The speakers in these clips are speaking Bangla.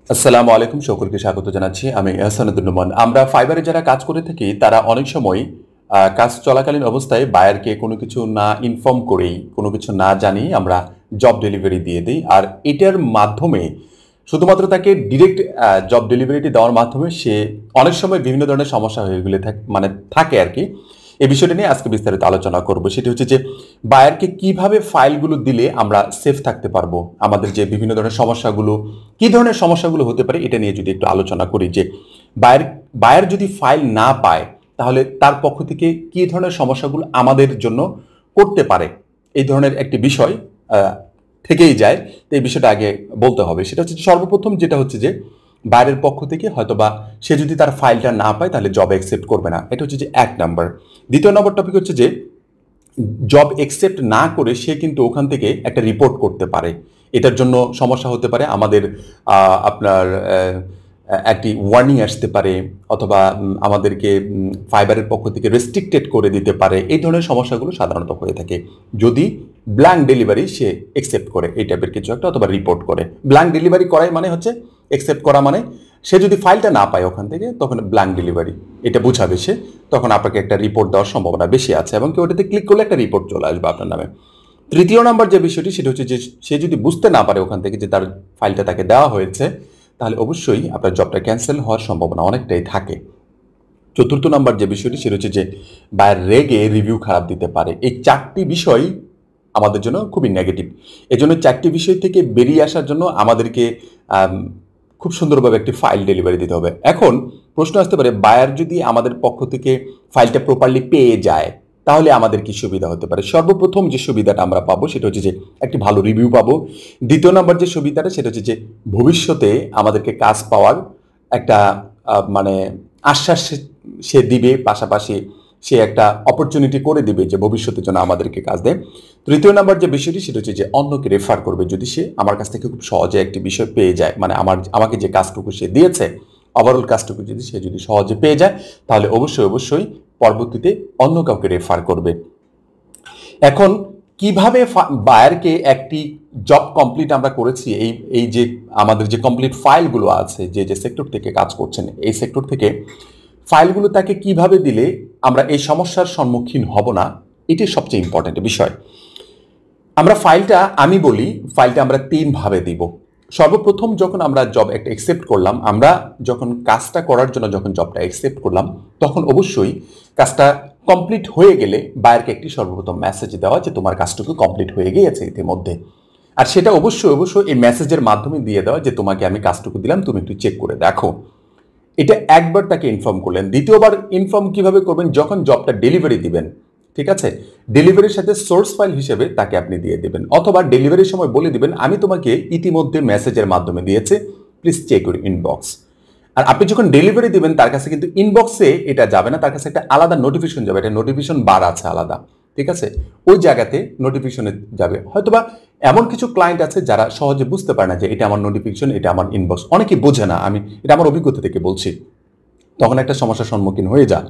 আসসালামু আলাইকুম, সকলকে স্বাগত জানাচ্ছি। আমি আহসান উদ্দিন নোমান। আমরা ফাইবারে যারা কাজ করে থাকি তারা অনেক সময় কাজ চলাকালীন অবস্থায় বায়ারকে কোনো কিছু না ইনফর্ম করেই, কোনো কিছু না জানিয়ে আমরা জব ডেলিভারি দিয়ে দিই। আর এটার মাধ্যমে শুধুমাত্র তাকে ডিরেক্ট জব ডেলিভারিটি দেওয়ার মাধ্যমে সে অনেক সময় বিভিন্ন ধরনের সমস্যা হয়ে গেলে থাকে আর কি। এই বিষয়টা নিয়ে আজকে বিস্তারিত আলোচনা করব। সেটি হচ্ছে যে বায়ারকে কিভাবে ফাইলগুলো দিলে আমরা সেফ থাকতে পারবো, আমাদের যে বিভিন্ন ধরনের সমস্যাগুলো, কি ধরনের সমস্যাগুলো হতে পারে এটা নিয়ে যদি একটু আলোচনা করি। যে বায়ার বায়ার যদি ফাইল না পায় তাহলে তার পক্ষ থেকে কি ধরনের সমস্যাগুলো আমাদের জন্য করতে পারে, এই ধরনের একটি বিষয় থেকেই যায়। তো এই বিষয়টা আগে বলতে হবে। সেটা হচ্ছে সর্বপ্রথম যেটা হচ্ছে যে বাইরের পক্ষ থেকে হয়তোবা সে যদি তার ফাইলটা না পায় তাহলে জব অ্যাকসেপ্ট করবে না। এটা হচ্ছে যে এক নাম্বার। দ্বিতীয় নম্বর টপিক হচ্ছে যে জব অ্যাকসেপ্ট না করে সে কিন্তু ওখান থেকে একটা রিপোর্ট করতে পারে। এটার জন্য সমস্যা হতে পারে, আমাদের আপনার একটি ওয়ার্নিং আসতে পারে, অথবা আমাদেরকে ফাইবারের পক্ষ থেকে রেস্ট্রিক্টেড করে দিতে পারে। এই ধরনের সমস্যাগুলো সাধারণত হয়ে থাকে যদি ব্ল্যাঙ্ক ডেলিভারি সে অ্যাকসেপ্ট করে, এই টাইপের কিছু একটা, অথবা রিপোর্ট করে। ব্ল্যাঙ্ক ডেলিভারি করাই মানে হচ্ছে অ্যাকসেপ্ট করা, মানে সে যদি ফাইলটা না পায় ওখান থেকে তখন ব্ল্যাঙ্ক ডেলিভারি এটা বোঝাবে সে, তখন আপনাকে একটা রিপোর্ট দেওয়ার সম্ভাবনা বেশি আছে এবং কি ওটাতে ক্লিক করলে একটা রিপোর্ট চলে আসবে আপনার নামে। তৃতীয় নাম্বার যে বিষয়টি সেটা হচ্ছে যে সে যদি বুঝতে না পারে ওখান থেকে যে তার ফাইলটা তাকে দেওয়া হয়েছে, তাহলে অবশ্যই আপনার জবটা ক্যান্সেল হওয়ার সম্ভাবনা অনেকটাই থাকে। চতুর্থ নাম্বার যে বিষয়টি সেটা হচ্ছে যে বায়ার রেগে রিভিউ খারাপ দিতে পারে। এই চারটি বিষয় আমাদের জন্য খুবই নেগেটিভ। এই জন্য চারটি বিষয় থেকে বেরিয়ে আসার জন্য আমাদেরকে খুব সুন্দরভাবে একটি ফাইল ডেলিভারি দিতে হবে। এখন প্রশ্ন আসতে পারে, বায়ার যদি আমাদের পক্ষ থেকে ফাইলটা প্রপারলি পেয়ে যায় তাহলে আমাদের কি সুবিধা হতে পারে? সর্বপ্রথম যে সুবিধাটা আমরা পাবো সেটা হচ্ছে যে একটি ভালো রিভিউ পাবো। দ্বিতীয় নাম্বার যে সুবিধাটা সেটা হচ্ছে যে ভবিষ্যতে আমাদেরকে কাজ পাওয়ার একটা মানে আশ্বাস সে দিবে, পাশাপাশি সে একটা অপরচুনিটি করে দিবে যে ভবিষ্যতের জন্য আমাদেরকে কাজ দেয়। তৃতীয় নাম্বার যে বিষয়টি সেটা হচ্ছে যে অন্যকে রেফার করবে। যদি সে আমার কাছ থেকে খুব সহজে একটি বিষয় পেয়ে যায়, মানে আমাকে যে কাজটুকু সে দিয়েছে, ওভারঅল কাজটুকু যদি সহজে পেয়ে যায় তাহলে অবশ্যই পরবর্তীতে অন্য কাউকে রেফার করবে। এখন কিভাবে বায়ারকে একটি জব কমপ্লিট আমরা করেছি, এই যে আমাদের যে কমপ্লিট ফাইলগুলো আছে, যে সেক্টর থেকে কাজ করছেন এই সেক্টর থেকে ফাইলগুলো তাকে কিভাবে দিলে আমরা এই সমস্যার সম্মুখীন হব না, এটি সবচেয়ে ইম্পর্টেন্ট বিষয়। আমি বলি ফাইলটা আমরা তিনভাবে দিব। সর্বপ্রথম যখন আমরা জব একটা অ্যাকসেপ্ট করলাম, আমরা যখন কাজটা করার জন্য যখন জবটা অ্যাকসেপ্ট করলাম, তখন অবশ্যই কাজটা কমপ্লিট হয়ে গেলে বায়ারকে একটি সর্বপ্রথম মেসেজ দেওয়া যে তোমার কাজটুকু কমপ্লিট হয়ে গিয়েছে ইতিমধ্যে। আর সেটা অবশ্যই এই মেসেজের মাধ্যমে দিয়ে দেওয়া যে তোমাকে আমি কাজটুকু দিলাম, তুমি একটু চেক করে দেখো। এটা একবার তাকে ইনফর্ম করলেন। দ্বিতীয়বার ইনফর্ম কিভাবে করবেন? যখন জবটা ডেলিভারি দিবেন, ঠিক আছে, ডেলিভারির সাথে সোর্স ফাইল হিসেবে তাকে আপনি দিয়ে দেবেন, অথবা ডেলিভারির সময় বলে দিবেন আমি তোমাকে ইতিমধ্যে মেসেজের মাধ্যমে দিয়েছে, প্লিজ চেক ইউর ইনবক্স। আর আপনি যখন ডেলিভারি দিবেন তার কাছে কিন্তু ইনবক্সে এটা যাবে না, তার কাছে একটা আলাদা নোটিফিকেশন যাবে, একটা নোটিফিকেশন বার আছে আলাদা, ঠিক আছে, ওই জায়গাতে নোটিফিকেশনে যাবে। হয়তোবা এমন কিছু ক্লায়েন্ট আছে যারা সহজে বুঝতে পারে না যে এটা আমার নোটিফিকেশন, এটা আমার ইনবক্স, অনেকে বোঝে না, আমি এটা আমার অভিজ্ঞতা থেকে বলছি, তখন একটা সমস্যার সম্মুখীন হয়ে যায়।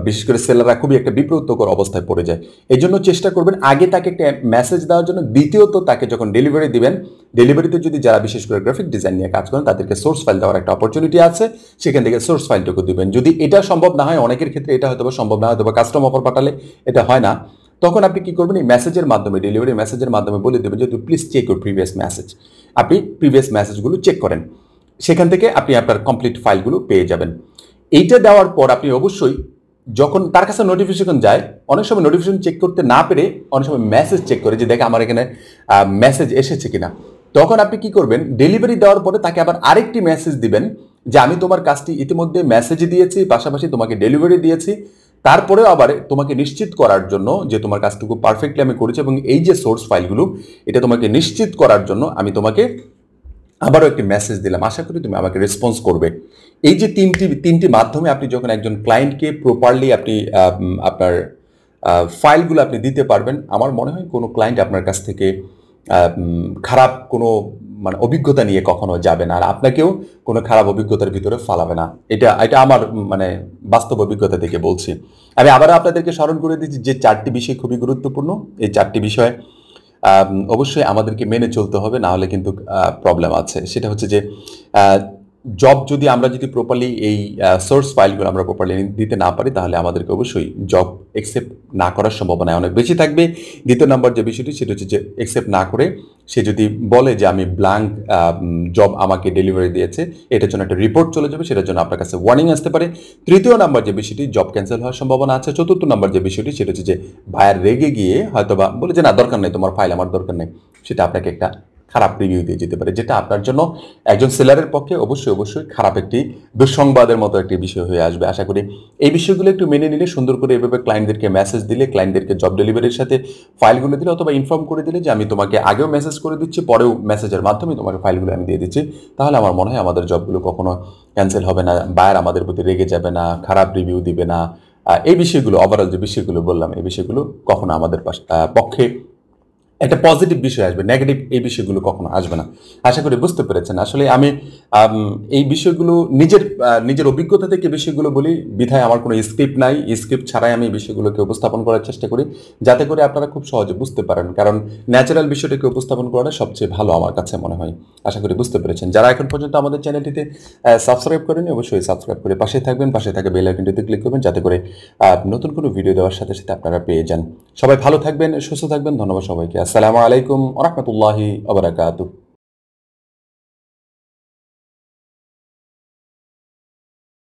বিশেষ করে সেলাররা খুবই একটা বিব্রতকর অবস্থায় পড়ে যায়। এই জন্য চেষ্টা করবেন আগে তাকে একটা মেসেজ দেওয়ার জন্য। দ্বিতীয়ত তাকে যখন ডেলিভারি দিবেন, ডেলিভারিতে যদি যারা বিশেষ করে গ্রাফিক ডিজাইন নিয়ে কাজ করেন তাদেরকে সোর্স ফাইল দেওয়ার একটা অপরচুনিটি আছে, সেখান থেকে সোর্স ফাইলটুকু দিবেন। যদি এটা সম্ভব না হয়, অনেকের ক্ষেত্রে এটা হয়তো সম্ভব না, হয়তো কাস্টম অফার পাঠালে এটা হয় না, তখন আপনি কি করবেন, এই মেসেজের মাধ্যমে, ডেলিভারি মেসেজের মাধ্যমে বলে দেবেন যে please check your previous message. আপনি প্রিভিয়াস মেসেজগুলো চেক করেন, সেখান থেকে আপনি আপনার কমপ্লিট ফাইলগুলো পেয়ে যাবেন। এইটা দেওয়ার পর আপনি অবশ্যই যখন তার কাছে নোটিফিকেশন যায়, অনেক সময় নোটিফিকেশন চেক করতে না পেরে অনেক সময় মেসেজ চেক করে যে দেখে আমার এখানে মেসেজ এসেছে কিনা, তখন আপনি কি করবেন, ডেলিভারি দেওয়ার পরে তাকে আবার আরেকটি মেসেজ দিবেন যে আমি তোমার কাজটি ইতিমধ্যে মেসেজ দিয়েছি, পাশাপাশি তোমাকে ডেলিভারি দিয়েছি, তারপরেও আবার তোমাকে নিশ্চিত করার জন্য যে তোমার কাজটুকু পারফেক্টলি আমি করেছি এবং এই যে সোর্স ফাইলগুলো এটা তোমাকে নিশ্চিত করার জন্য আমি তোমাকে আবারও একটি মেসেজ দিলাম, আশা করি তুমি আমাকে রেসপন্স করবে। এই যে তিনটি মাধ্যমে আপনি যখন একজন ক্লায়েন্টকে প্রপারলি আপনি আপনার ফাইলগুলো আপনি দিতে পারবেন, আমার মনে হয় কোনো ক্লায়েন্ট আপনার কাছ থেকে খারাপ কোনো মানে অভিজ্ঞতা নিয়ে কখনো যাবে না, আর আপনাকেও কোনো খারাপ অভিজ্ঞতার ভিতরে ফালাবে না। এটা আমার মানে বাস্তব অভিজ্ঞতা থেকে বলছি। আমি আবারও আপনাদেরকে স্মরণ করে দিচ্ছি যে চারটি বিষয় খুবই গুরুত্বপূর্ণ। এই চারটি বিষয় অবশ্যই আমাদেরকে মেনে চলতে হবে, না হলে কিন্তু প্রবলেম আছে। সেটা হচ্ছে যে জব যদি আমরা যদি প্রপারলি এই সোর্স ফাইলগুলো আমরা প্রপারলি দিতে না পারি, তাহলে আমাদেরকে অবশ্যই জব অ্যাকসেপ্ট না করার সম্ভাবনা অনেক বেশি থাকবে। দ্বিতীয় নম্বর যে বিষয়টি সেটা হচ্ছে যে অ্যাকসেপ্ট না করে সে যদি বলে যে আমি ব্ল্যাঙ্ক জব আমাকে ডেলিভারি দিয়েছে, এটার জন্য একটা রিপোর্ট চলে যাবে, সেটার জন্য আপনার কাছে ওয়ার্নিং আসতে পারে। তৃতীয় নাম্বার যে বিষয়টি, জব ক্যান্সেল হওয়ার সম্ভাবনা আছে। চতুর্থ নাম্বার যে বিষয়টি সেটা হচ্ছে যে বায়ার রেগে গিয়ে হয়তোবা বলে যে না দরকার নেই, তোমার ফাইল আমার দরকার নেই, সেটা আপনাকে একটা খারাপ রিভিউ দিয়ে যেতে পারে, যেটা আপনার জন্য একজন সেলারের পক্ষে অবশ্যই অবশ্যই খারাপ একটি দুঃসংবাদের মতো একটি বিষয় হয়ে আসবে। আশা করি এই বিষয়গুলো একটু মেনে নিলে, সুন্দর করে এভাবে ক্লায়েন্টদেরকে মেসেজ দিলে, ক্লায়েন্টদেরকে জব ডেলিভারির সাথে ফাইলগুলো দিলে অথবা ইনফর্ম করে দিলে যে আমি তোমাকে আগেও মেসেজ করে দিচ্ছি, পরেও মেসেজের মাধ্যমে তোমাকে ফাইলগুলো আমি দিয়ে দিচ্ছি, তাহলে আমার মনে হয় আমাদের জবগুলো কখনো ক্যান্সেল হবে না, বায়ার আমাদের প্রতি রেগে যাবে না, খারাপ রিভিউ দিবে না। এই বিষয়গুলো, ওভারঅল যে বিষয়গুলো বললাম, এই বিষয়গুলো কখনো আমাদের পক্ষে একটা পজিটিভ বিষয় আসবে, নেগেটিভ এই বিষয়গুলো কখনো আসবে না। আশা করি বুঝতে পেরেছেন। আসলে আমি এই বিষয়গুলো নিজের অভিজ্ঞতা থেকে বিষয়গুলো বলি, বিধায় আমার কোনো স্ক্রিপ্ট নাই, স্ক্রিপ্ট ছাড়াই আমি বিষয়গুলোকে উপস্থাপন করার চেষ্টা করি, যাতে করে আপনারা খুব সহজে বুঝতে পারেন, কারণ ন্যাচারাল বিষয়টাকে উপস্থাপন করাটা সবচেয়ে ভালো আমার কাছে মনে হয়। আশা করি বুঝতে পেরেছেন। যারা এখন পর্যন্ত আমাদের চ্যানেলটিতে সাবস্ক্রাইব করেনি, অবশ্যই সাবস্ক্রাইব করে পাশে থাকবেন, পাশে থাকা বেল আইকনটিতে ক্লিক করবেন, যাতে করে নতুন কোনো ভিডিও দেওয়ার সাথে সাথে আপনারা পেয়ে যান। সবাই ভালো থাকবেন, সুস্থ থাকবেন। ধন্যবাদ সবাইকে। আসসালামু আলাইকুম ওয়া রাহমাতুল্লাহি ওয়া বারাকাতুহু।